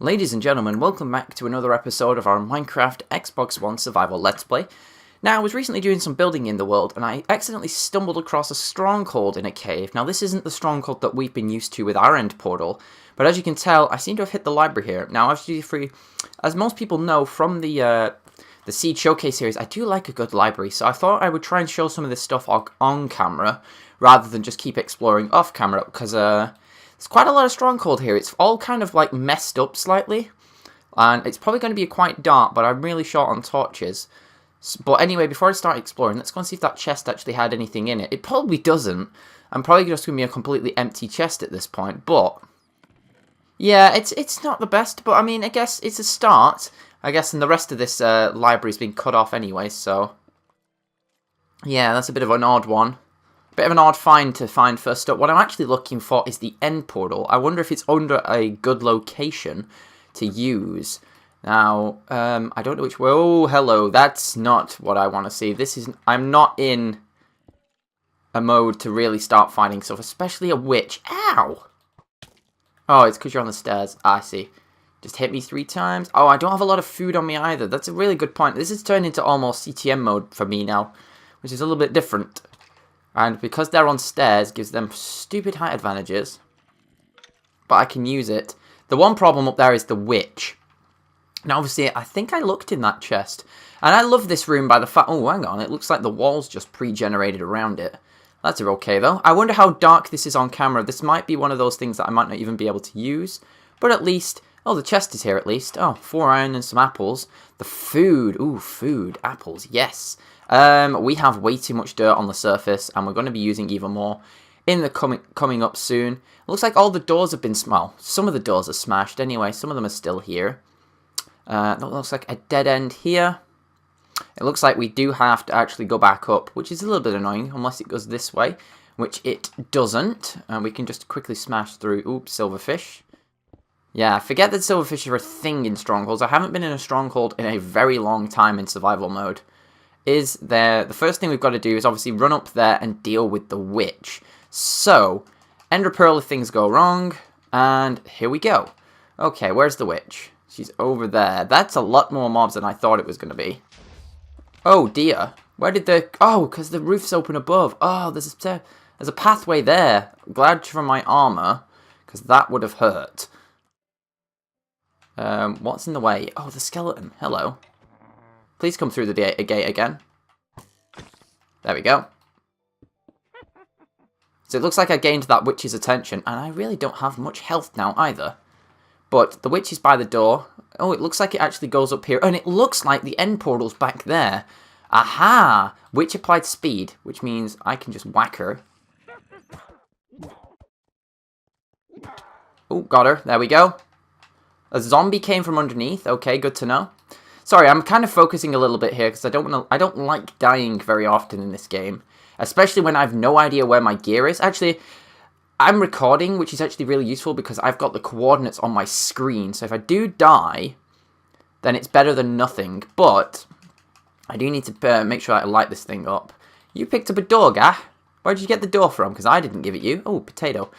Ladies and gentlemen, welcome back to another episode of our Minecraft Xbox One Survival Let's Play. Now, I was recently doing some building in the world, and I accidentally stumbled across a stronghold in a cave. Now, this isn't the stronghold that we've been used to with our end portal, but as you can tell, I seem to have hit the library here. Now, as most people know from the Seed Showcase series, I do like a good library, so I thought I would try and show some of this stuff on camera, rather than just keep exploring off camera, because there's quite a lot of Stronghold here. It's all kind of like messed up slightly, and it's probably going to be quite dark, but I'm really short on torches. But anyway, before I start exploring, let's go and see if that chest actually had anything in it. It probably doesn't. I'm probably just going to be a completely empty chest at this point, but yeah, it's not the best, but I mean, I guess it's a start. I guess, and the rest of this library's been cut off anyway, so yeah, that's a bit of an odd one. Bit of an odd find to find first up. What I'm actually looking for is the end portal. I wonder if it's under a good location to use. Now, I don't know which way. Oh, hello. That's not what I want to see. I'm not in a mode to really start finding stuff, especially a witch. Ow! Oh, it's because you're on the stairs. I see. Just hit me 3 times. Oh, I don't have a lot of food on me either. That's a really good point. This has turned into almost CTM mode for me now, which is a little bit different. And because they're on stairs, gives them stupid height advantages. But I can use it. The one problem up there is the witch. Now, obviously, I think I looked in that chest. And I love this room by the fact... Oh, hang on. It looks like the wall's just pre-generated around it. That's okay, though. I wonder how dark this is on camera. This might be one of those things that I might not even be able to use. But at least... Oh, the chest is here at least. Oh, 4 iron and some apples. The food. Ooh, food. Apples. Yes. We have way too much dirt on the surface, and we're going to be using even more in the coming up soon. It looks like all the doors have been well, some of the doors are smashed anyway. Some of them are still here. That looks like a dead end here. It looks like we do have to actually go back up, which is a little bit annoying, unless it goes this way, which it doesn't. We can just quickly smash through. Oops, silverfish. Yeah, forget that silverfish are a thing in Strongholds. I haven't been in a Stronghold in a very long time in survival mode. The first thing we've got to do is obviously run up there and deal with the witch. So, Ender Pearl if things go wrong, and here we go. Okay, where's the witch? She's over there. That's a lot more mobs than I thought it was going to be. Oh dear, where did the... Oh, because the roof's open above. Oh, there's a pathway there. Glad for my armor, because that would have hurt. What's in the way? Oh, the skeleton. Hello. Please come through the gate again. There we go. So it looks like I gained that witch's attention, and I really don't have much health now either. But the witch is by the door. Oh, it looks like it actually goes up here, and it looks like the end portal's back there. Aha! Witch applied speed, which means I can just whack her. Oh, got her. There we go. A zombie came from underneath. Okay, good to know. Sorry, I'm kind of focusing a little bit here because I don't like dying very often in this game, especially when I have no idea where my gear is. Actually, I'm recording, which is actually really useful because I've got the coordinates on my screen. So if I do die, then it's better than nothing. But I do need to make sure I light this thing up. You picked up a door, Gah. Where did you get the door from? Because I didn't give it you. Oh, potato.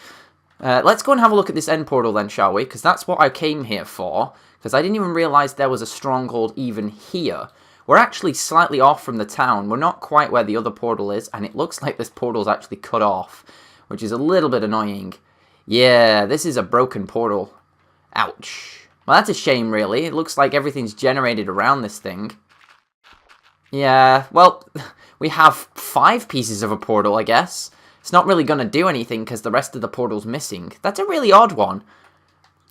Let's go and have a look at this end portal then, shall we? Because that's what I came here for. Because I didn't even realise there was a stronghold even here. We're actually slightly off from the town. We're not quite where the other portal is. And it looks like this portal's actually cut off. Which is a little bit annoying. Yeah, this is a broken portal. Ouch. Well, that's a shame, really. It looks like everything's generated around this thing. Yeah, well, we have 5 pieces of a portal, I guess. It's not really going to do anything because the rest of the portal's missing. That's a really odd one.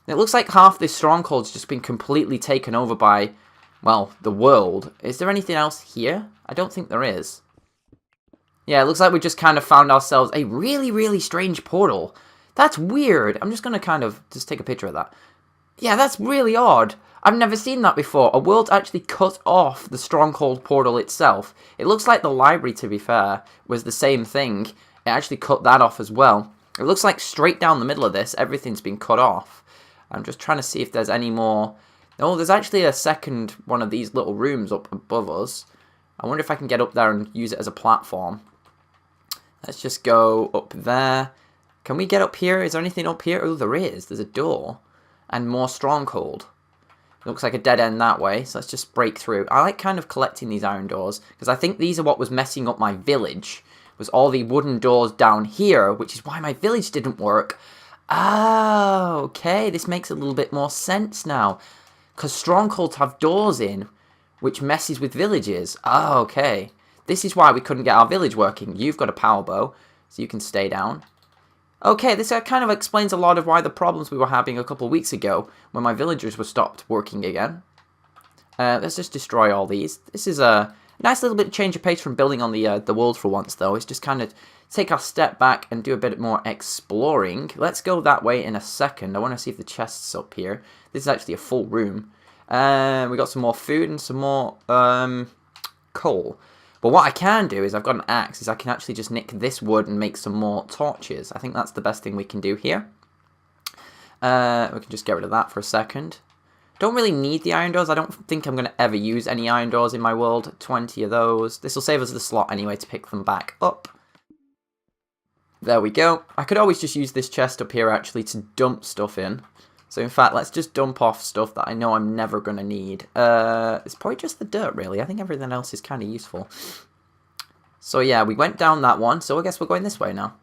It looks like half this stronghold's just been completely taken over by, well, the world. Is there anything else here? I don't think there is. Yeah, it looks like we just kind of found ourselves a really, really strange portal. That's weird. I'm just going to kind of just take a picture of that. Yeah, that's really odd. I've never seen that before. A world actually cut off the stronghold portal itself. It looks like the library, to be fair, was the same thing. It actually cut that off as well. It looks like straight down the middle of this, everything's been cut off. I'm just trying to see if there's any more. Oh, there's actually a second one of these little rooms up above us. I wonder if I can get up there and use it as a platform. Let's just go up there. Can we get up here? Is there anything up here? Oh, there is. There's a door. and more Stronghold. Looks like a dead end that way, so let's just break through. I like kind of collecting these iron doors, because I think these are what was messing up my village, was all the wooden doors down here, which is why my village didn't work. Oh, okay, this makes a little bit more sense now. Because strongholds have doors in, which messes with villages. Oh, okay. This is why we couldn't get our village working. You've got a power bow, so you can stay down. Okay, this kind of explains a lot of why the problems we were having a couple of weeks ago when my villagers were stopped working again. Let's just destroy all these. This is a nice little bit of change of pace from building on the world for once, though. It's just kind of take our step back and do a bit more exploring. Let's go that way in a second. I want to see if the chest's up here. This is actually a full room. We got some more food and some more coal. But what I can do is, I've got an axe, is I can actually just nick this wood and make some more torches. I think that's the best thing we can do here. We can just get rid of that for a second. Don't really need the iron doors. I don't think I'm going to ever use any iron doors in my world. 20 of those. This will save us the slot anyway to pick them back up. There we go. I could always just use this chest up here actually to dump stuff in. So in fact, let's just dump off stuff that I know I'm never going to need. It's probably just the dirt, really. I think everything else is kind of useful. So yeah, we went down that one, so I guess we're going this way now.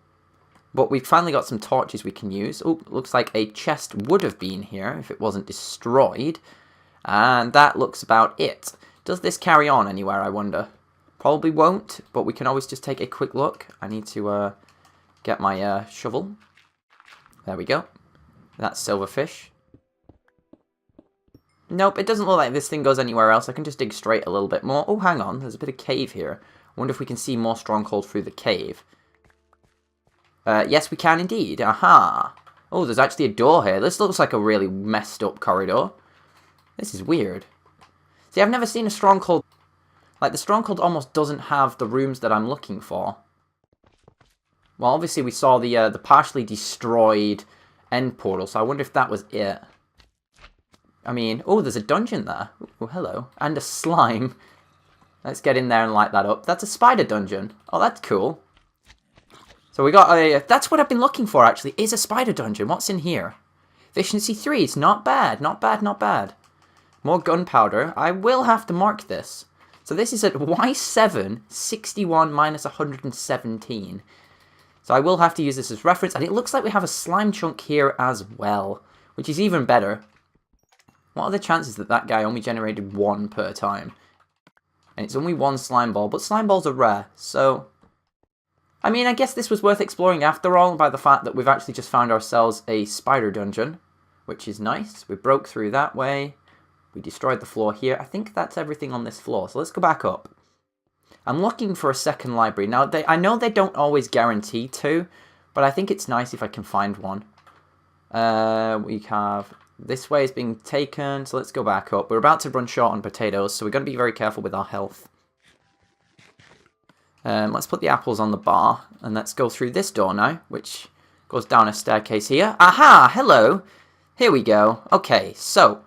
But we've finally got some torches we can use. Oh, looks like a chest would have been here if it wasn't destroyed. And that looks about it. Does this carry on anywhere, I wonder? Probably won't, but we can always just take a quick look. I need to get my shovel. There we go. That's silverfish. Nope, it doesn't look like this thing goes anywhere else. I can just dig straight a little bit more. Oh, hang on. There's a bit of cave here. I wonder if we can see more Stronghold through the cave. Yes, we can indeed. Aha. Oh, there's actually a door here. This looks like a really messed up corridor. This is weird. See, I've never seen a Stronghold. Like, the Stronghold almost doesn't have the rooms that I'm looking for. Well, obviously we saw the partially destroyed end portal, so I wonder if that was it. I mean, oh, there's a dungeon there. Oh, hello. And a slime. Let's get in there and light that up. That's a spider dungeon. Oh, that's cool. So we got a... That's what I've been looking for, actually, is a spider dungeon. What's in here? Efficiency 3. It's not bad. Not bad, not bad. More gunpowder. I will have to mark this. So this is at Y7, 61 minus 117. So I will have to use this as reference. And it looks like we have a slime chunk here as well, which is even better. What are the chances that that guy only generated one per time? And it's only one slime ball, but slime balls are rare, so... I mean, I guess this was worth exploring after all, by the fact that we've actually just found ourselves a spider dungeon, which is nice. We broke through that way. We destroyed the floor here. I think that's everything on this floor, so let's go back up. I'm looking for a second library. Now, I know they don't always guarantee to, but I think it's nice if I can find one. We have... This way is being taken, so let's go back up. We're about to run short on potatoes, so we're going to be very careful with our health. Let's put the apples on the bar, and let's go through this door now, which goes down a staircase here. Aha! Hello! Here we go. Okay, so,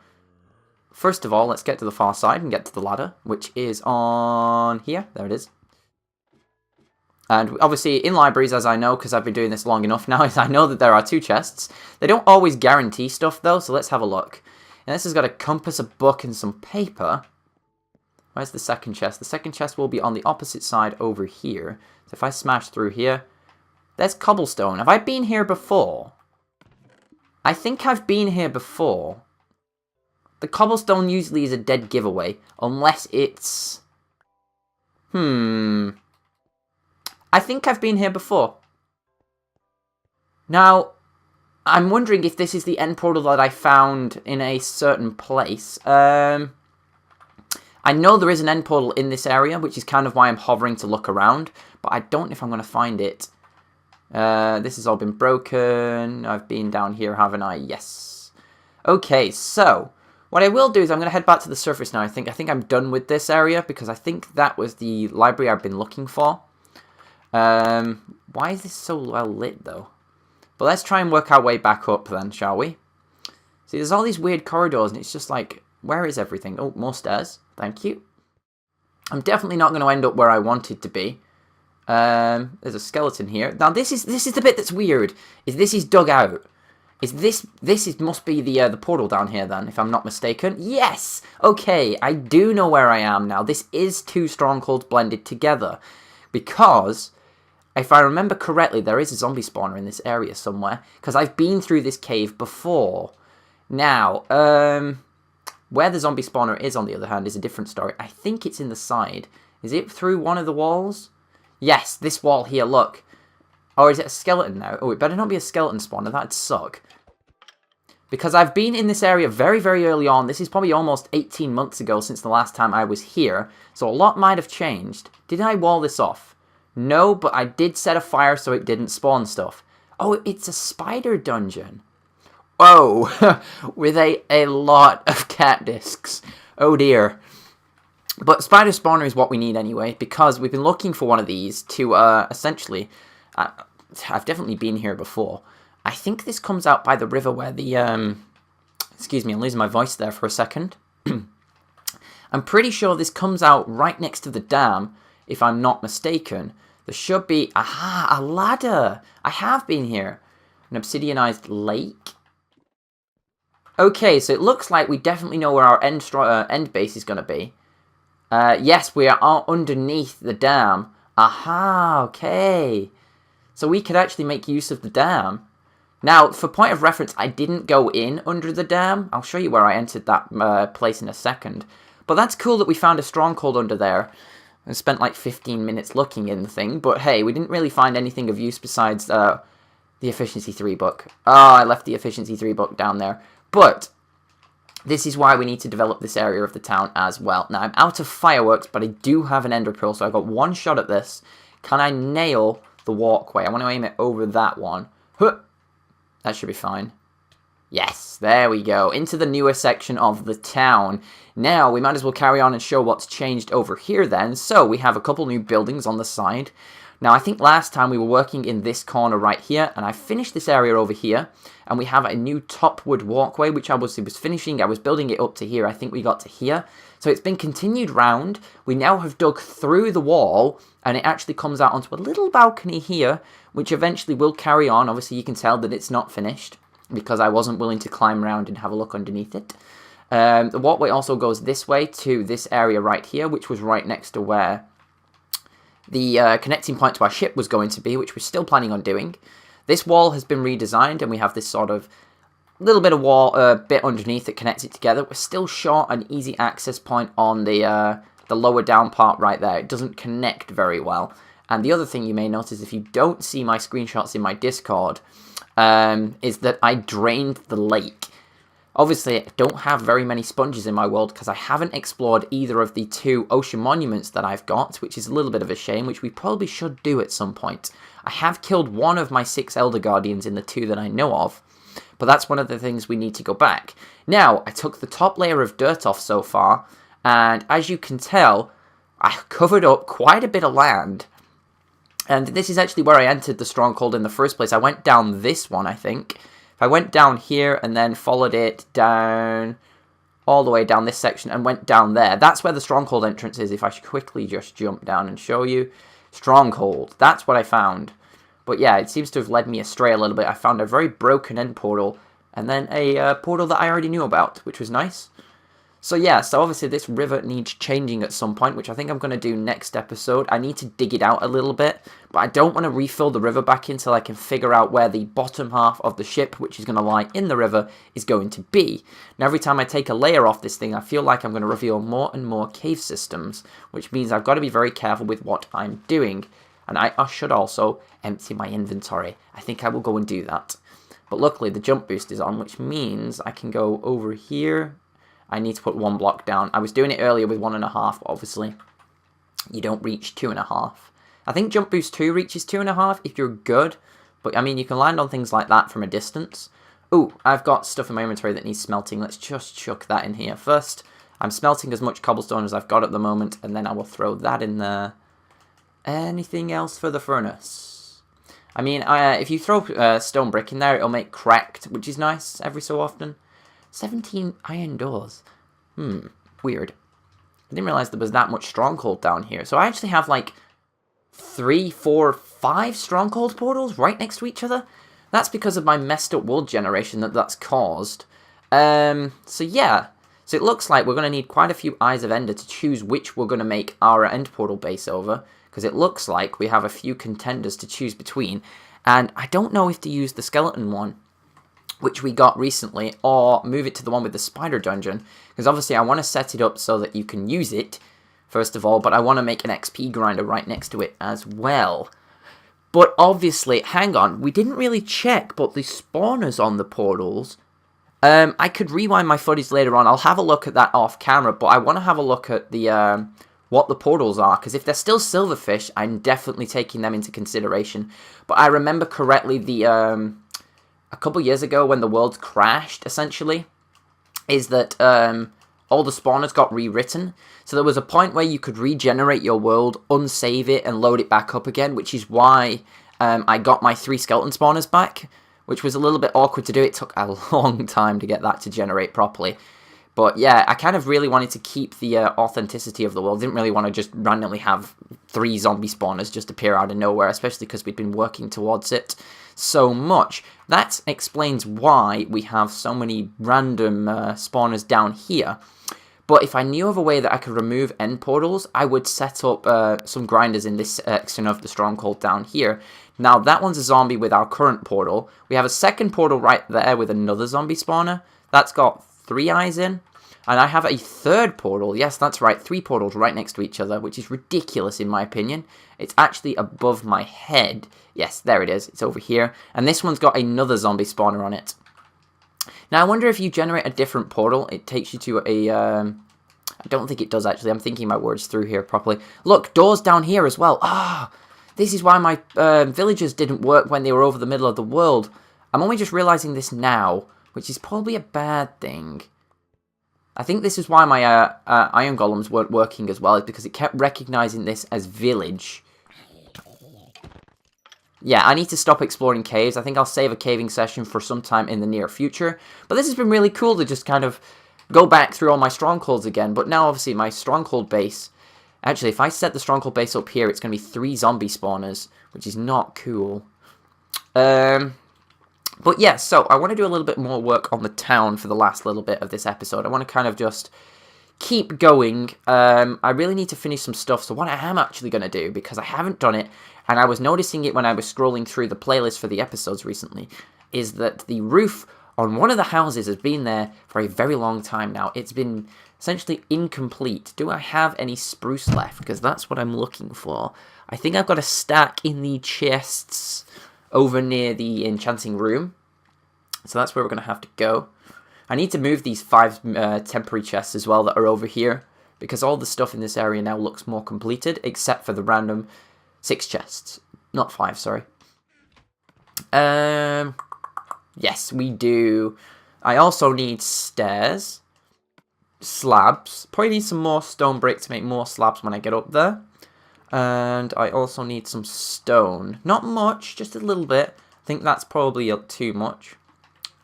first of all, let's get to the far side and get to the ladder, which is on here. There it is. And obviously, in libraries, as I know, because I've been doing this long enough now, is I know that there are two chests. They don't always guarantee stuff, though, so let's have a look. And this has got a compass, a book, and some paper. Where's the second chest? The second chest will be on the opposite side over here. So if I smash through here, there's cobblestone. Have I been here before? I think I've been here before. The cobblestone usually is a dead giveaway, unless it's... I think I've been here before. Now, I'm wondering if this is the end portal that I found in a certain place. I know there is an end portal in this area, which is kind of why I'm hovering to look around, but I don't know if I'm going to find it. This has all been broken. I've been down here, haven't I? Yes. Okay, so what I will do is I'm going to head back to the surface now. I think I'm done with this area, because I think that was the library I've been looking for. Why is this so well lit, though? But let's try and work our way back up then, shall we? See, there's all these weird corridors, and it's just like, where is everything? Oh, more stairs. Thank you. I'm definitely not going to end up where I wanted to be. There's a skeleton here. Now, this is the bit that's weird, is this is dug out. Must be the portal down here then, if I'm not mistaken. Yes! Okay, I do know where I am now. This is two strongholds blended together. Because, if I remember correctly, there is a zombie spawner in this area somewhere. Because I've been through this cave before. Now, where the zombie spawner is, on the other hand, is a different story. I think it's in the side. Is it through one of the walls? Yes, this wall here, look. Or is it a skeleton now? Oh, it better not be a skeleton spawner. That'd suck. Because I've been in this area very, very early on. This is probably almost 18 months ago since the last time I was here. So a lot might have changed. Did I wall this off? No, but I did set a fire so it didn't spawn stuff. Oh, it's a spider dungeon. Oh, with a lot of cat discs. Oh dear. But spider spawner is what we need anyway, because we've been looking for one of these to essentially... I've definitely been here before. I think this comes out by the river where the... excuse me, I'm losing my voice there for a second. I'm pretty sure this comes out right next to the dam, if I'm not mistaken. There should be... Aha, a ladder! I have been here. An obsidianized lake. Okay, so it looks like we definitely know where our end base is going to be. Yes, we are underneath the dam. Aha, okay. So we could actually make use of the dam. Now, for point of reference, I didn't go in under the dam. I'll show you where I entered that place in a second. But that's cool that we found a stronghold under there. I spent like 15 minutes looking in the thing. But hey, we didn't really find anything of use besides the Efficiency 3 book. Oh, I left the Efficiency 3 book down there. But this is why we need to develop this area of the town as well. Now, I'm out of fireworks, but I do have an ender pearl, so I've got one shot at this. Can I nail the walkway? I want to aim it over that one. Huh. That should be fine. Yes, there we go. Into the newer section of the town. Now, we might as well carry on and show what's changed over here then. So, we have a couple new buildings on the side. Now, I think last time we were working in this corner right here, and I finished this area over here, and we have a new topward walkway, which I was finishing. I was building it up to here. I think we got to here. So it's been continued round. We now have dug through the wall, and it actually comes out onto a little balcony here, which eventually will carry on. Obviously, you can tell that it's not finished, because I wasn't willing to climb around and have a look underneath it. The walkway also goes this way to this area right here, which was right next to where the connecting point to our ship was going to be, which we're still planning on doing. This wall has been redesigned, and we have this sort of little bit of wall bit underneath that connects it together. We're still short an easy access point on the lower down part right there. It doesn't connect very well. And the other thing you may notice, if you don't see my screenshots in my Discord, is that I drained the lake. Obviously, I don't have very many sponges in my world because I haven't explored either of the two ocean monuments that I've got, which is a little bit of a shame, which we probably should do at some point. I have killed one of my 6 Elder Guardians in the 2 that I know of, but that's one of the things we need to go back. Now, I took the top layer of dirt off so far, and as you can tell, I covered up quite a bit of land. And this is actually where I entered the stronghold in the first place. I went down this one, I think. If I went down here and then followed it down all the way down this section and went down there, that's where the stronghold entrance is. If I should quickly just jump down and show you. Stronghold. That's what I found. But yeah, it seems to have led me astray a little bit. I found a very broken end portal and then a portal that I already knew about, which was nice. So yeah, so obviously this river needs changing at some point, which I think I'm going to do next episode. I need to dig it out a little bit, but I don't want to refill the river back until I can figure out where the bottom half of the ship, which is going to lie in the river, is going to be. Now every time I take a layer off this thing, I feel like I'm going to reveal more and more cave systems, which means I've got to be very careful with what I'm doing. And I should also empty my inventory. I think I will go and do that. But luckily the jump boost is on, which means I can go over here. I need to put 1 block down. I was doing it earlier with 1.5, obviously. You don't reach 2.5. I think Jump Boost 2 reaches 2.5 if you're good. But, I mean, you can land on things like that from a distance. Ooh, I've got stuff in my inventory that needs smelting. Let's just chuck that in here first. I'm smelting as much cobblestone as I've got at the moment, and then I will throw that in there. Anything else for the furnace? I mean, if you throw stone brick in there, it'll make cracked, which is nice every so often. 17 iron doors. Weird. I didn't realize there was that much stronghold down here. So I actually have like 3, 4, 5 stronghold portals right next to each other. That's because of my messed up wool generation that's caused. So yeah. So it looks like we're going to need quite a few Eyes of Ender to choose which we're going to make our end portal base over. Because it looks like we have a few contenders to choose between. And I don't know if to use the skeleton one, which we got recently, or move it to the one with the spider dungeon. Because obviously I want to set it up so that you can use it, first of all, but I want to make an XP grinder right next to it as well. But obviously, hang on, we didn't really check, but the spawners on the portals, I could rewind my footage later on. I'll have a look at that off camera, but I want to have a look at the what the portals are, because if they're still silverfish, I'm definitely taking them into consideration. But I remember correctly the a couple years ago when the world crashed, essentially, is that all the spawners got rewritten. So there was a point where you could regenerate your world, unsave it, and load it back up again, which is why I got my 3 skeleton spawners back, which was a little bit awkward to do. It took a long time to get that to generate properly. But yeah, I kind of really wanted to keep the authenticity of the world. Didn't really want to just randomly have 3 zombie spawners just appear out of nowhere, especially because we'd been working towards it so much. That explains why we have so many random spawners down here. But if I knew of a way that I could remove end portals, I would set up some grinders in this section of the Stronghold down here. Now, that one's a zombie with our current portal. We have a second portal right there with another zombie spawner. That's got 3 eyes in. And I have a third portal. Yes, that's right, 3 portals right next to each other, which is ridiculous in my opinion. It's actually above my head. Yes, there it is. It's over here. And this one's got another zombie spawner on it. Now, I wonder if you generate a different portal, it takes you to a... I don't think it does, actually. I'm thinking my words through here properly. Look, doors down here as well. Ah, this is why my villagers didn't work when they were over the middle of the world. I'm only just realizing this now, which is probably a bad thing. I think this is why my iron golems weren't working as well, is because it kept recognizing this as village. Yeah, I need to stop exploring caves. I think I'll save a caving session for some time in the near future. But this has been really cool to just kind of go back through all my strongholds again. But now, obviously, my stronghold base... Actually, if I set the stronghold base up here, it's going to be 3 zombie spawners, which is not cool. But yeah, so I want to do a little bit more work on the town for the last little bit of this episode. I want to kind of just keep going. I really need to finish some stuff. So what I am actually going to do, because I haven't done it, and I was noticing it when I was scrolling through the playlist for the episodes recently, is that the roof on one of the houses has been there for a very long time now. It's been essentially incomplete. Do I have any spruce left? Because that's what I'm looking for. I think I've got a stack in the chests over near the enchanting room. So that's where we're going to have to go. I need to move these 5 temporary chests as well that are over here, because all the stuff in this area now looks more completed, except for the random 6 chests. Not 5, sorry. Yes, we do. I also need stairs, slabs. Probably need some more stone brick to make more slabs when I get up there. And I also need some stone. Not much, just a little bit. I think that's probably too much.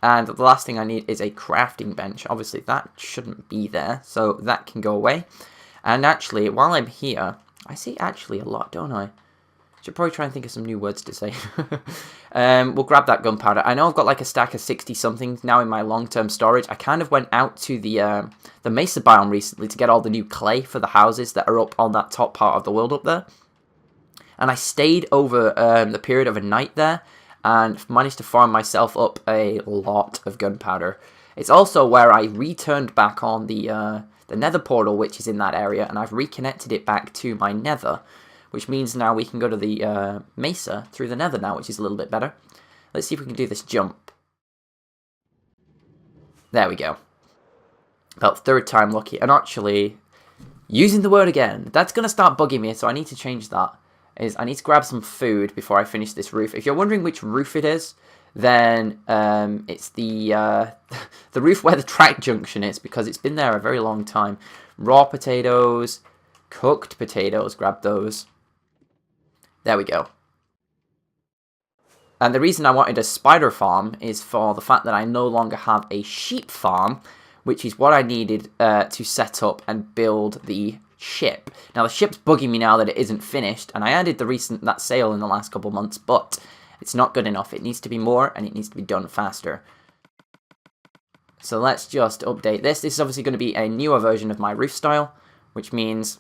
And the last thing I need is a crafting bench. Obviously, that shouldn't be there, so that can go away. And actually, while I'm here, I say actually a lot, don't I? Should probably try and think of some new words to say. We'll grab that gunpowder. I know I've got like a stack of 60-something now in my long-term storage. I kind of went out to the mesa biome recently to get all the new clay for the houses that are up on that top part of the world up there. And I stayed over the period of a night there and managed to farm myself up a lot of gunpowder. It's also where I returned back on the nether portal, which is in that area, and I've reconnected it back to my nether, which means now we can go to the mesa through the nether now, which is a little bit better. Let's see if we can do this jump. There we go. About 3rd time lucky. And actually, using the word again, that's going to start bugging me, so I need to change that. I need to grab some food before I finish this roof. If you're wondering which roof it is, then it's the the roof where the track junction is, because it's been there a very long time. Raw potatoes, cooked potatoes, grab those. There we go. And the reason I wanted a spider farm is for the fact that I no longer have a sheep farm, which is what I needed to set up and build the ship. Now the ship's bugging me now that it isn't finished, and I added that sale in the last couple months, but It's not good enough. It needs to be more, and it needs to be done faster. So let's just update this. This is obviously going to be a newer version of my roof style, which means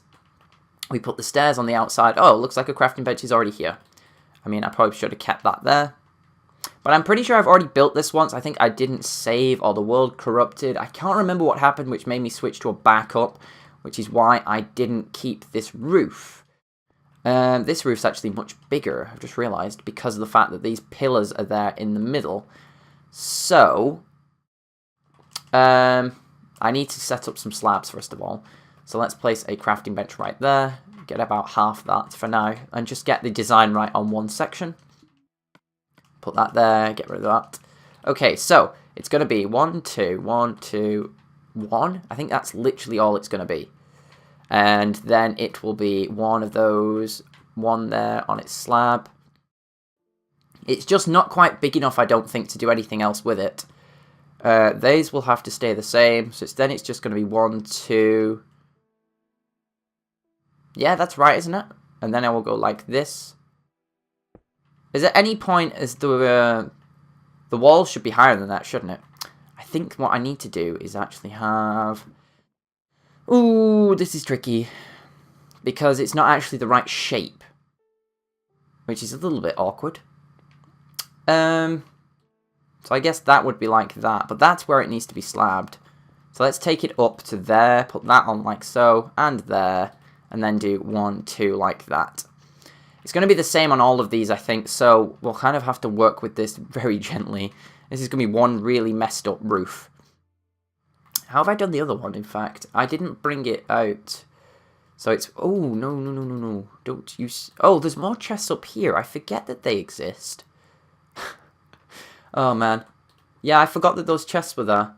we put the stairs on the outside. Oh, it looks like a crafting bench is already here. I mean, I probably should have kept that there. But I'm pretty sure I've already built this once. I think I didn't save, or the world corrupted. I can't remember what happened, which made me switch to a backup, which is why I didn't keep this roof. This roof's actually much bigger, I've just realised, because of the fact that these pillars are there in the middle. So, I need to set up some slabs first of all. So let's place a crafting bench right there, get about half that for now, and just get the design right on one section. Put that there, get rid of that. Okay, so it's going to be 1, 2, 1, 2, 1. I think that's literally all it's going to be. And then it will be one of those, one there on its slab. It's just not quite big enough, I don't think, to do anything else with it. These will have to stay the same. So then it's just going to be 1, 2. Yeah, that's right, isn't it? And then I will go like this. Is at any point as the wall should be higher than that, shouldn't it? I think what I need to do is actually have... Ooh, this is tricky. Because it's not actually the right shape. Which is a little bit awkward. So I guess that would be like that. But that's where it needs to be slabbed. So let's take it up to there. Put that on like so. And there. And then do 1, 2 like that. It's going to be the same on all of these, I think. So we'll kind of have to work with this very gently. This is going to be one really messed up roof. How have I done the other one, in fact? I didn't bring it out. So it's... Oh, no. Don't use... Oh, there's more chests up here. I forget that they exist. Oh, man. Yeah, I forgot that those chests were there.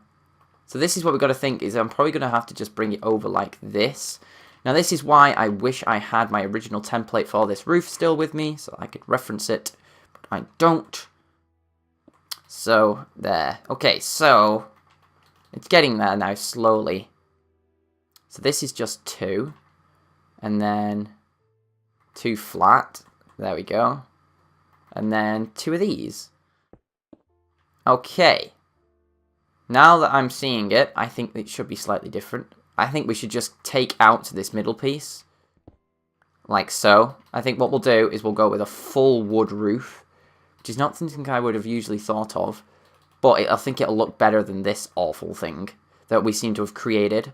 So this is what we've got to think, is I'm probably going to have to just bring it over like this. Now, this is why I wish I had my original template for this roof still with me, so I could reference it, but I don't. So, there. Okay, so... It's getting there now, slowly. So this is just 2. And then 2 flat. There we go. And then 2 of these. Okay. Now that I'm seeing it, I think it should be slightly different. I think we should just take out this middle piece. Like so. I think what we'll do is we'll go with a full wood roof. Which is not something I would have usually thought of. But I think it'll look better than this awful thing that we seem to have created.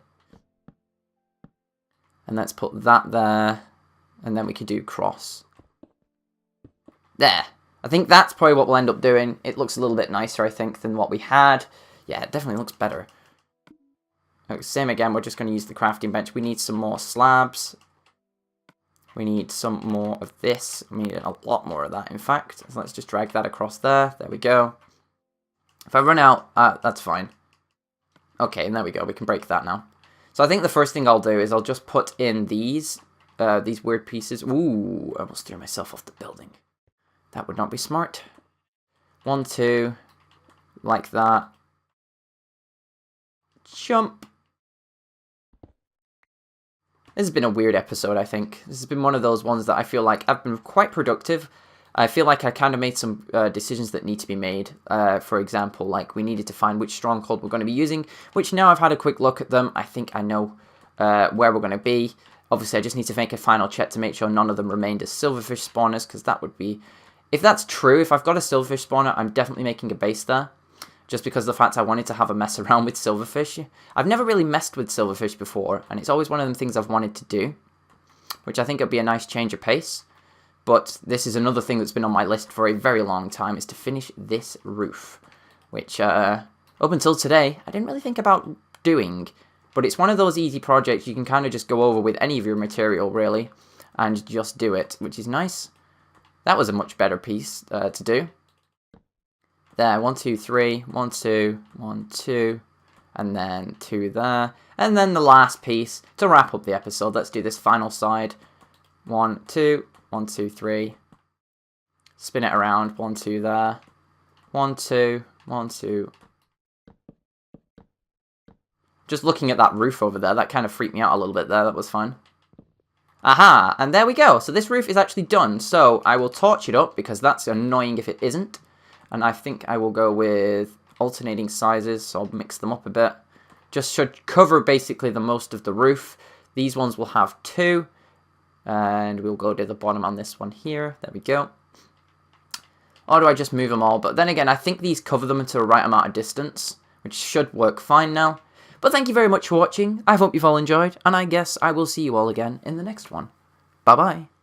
And let's put that there. And then we could do cross. There. I think that's probably what we'll end up doing. It looks a little bit nicer, I think, than what we had. Yeah, it definitely looks better. Okay, same again, we're just going to use the crafting bench. We need some more slabs. We need some more of this. We need a lot more of that, in fact. So let's just drag that across there. There we go. If I run out, that's fine. Okay, and there we go. We can break that now. So I think the first thing I'll do is I'll just put in these weird pieces. Ooh, I almost threw myself off the building. That would not be smart. 1, 2, like that. Jump. This has been a weird episode, I think. This has been one of those ones that I feel like I've been quite productive. I feel like I kind of made some decisions that need to be made. For example, like we needed to find which stronghold we're going to be using, which now I've had a quick look at them. I think I know where we're going to be. Obviously, I just need to make a final check to make sure none of them remained as silverfish spawners, because that would be... If that's true, if I've got a silverfish spawner, I'm definitely making a base there. Just because of the fact I wanted to have a mess around with silverfish. I've never really messed with silverfish before, and it's always one of them things I've wanted to do. Which I think would be a nice change of pace. But this is another thing that's been on my list for a very long time, is to finish this roof. Which, up until today, I didn't really think about doing. But it's one of those easy projects you can kind of just go over with any of your material, really. And just do it, which is nice. That was a much better piece to do. There, 1, 2, 3, 1, 2, 1, 2, and then 2 there. And then the last piece to wrap up the episode. Let's do this final side. 1, 2, 1, 2, 3. Spin it around, 1, 2 there. 1, 2, 1, 2. Just looking at that roof over there, that kind of freaked me out a little bit there. That was fun. Aha, and there we go. So this roof is actually done. So I will torch it up because that's annoying if it isn't. And I think I will go with alternating sizes, so I'll mix them up a bit. Just should cover basically the most of the roof. These ones will have 2. And we'll go to the bottom on this one here. There we go. Or do I just move them all? But then again, I think these cover them into the right amount of distance, which should work fine now. But thank you very much for watching. I hope you've all enjoyed, and I guess I will see you all again in the next one. Bye-bye.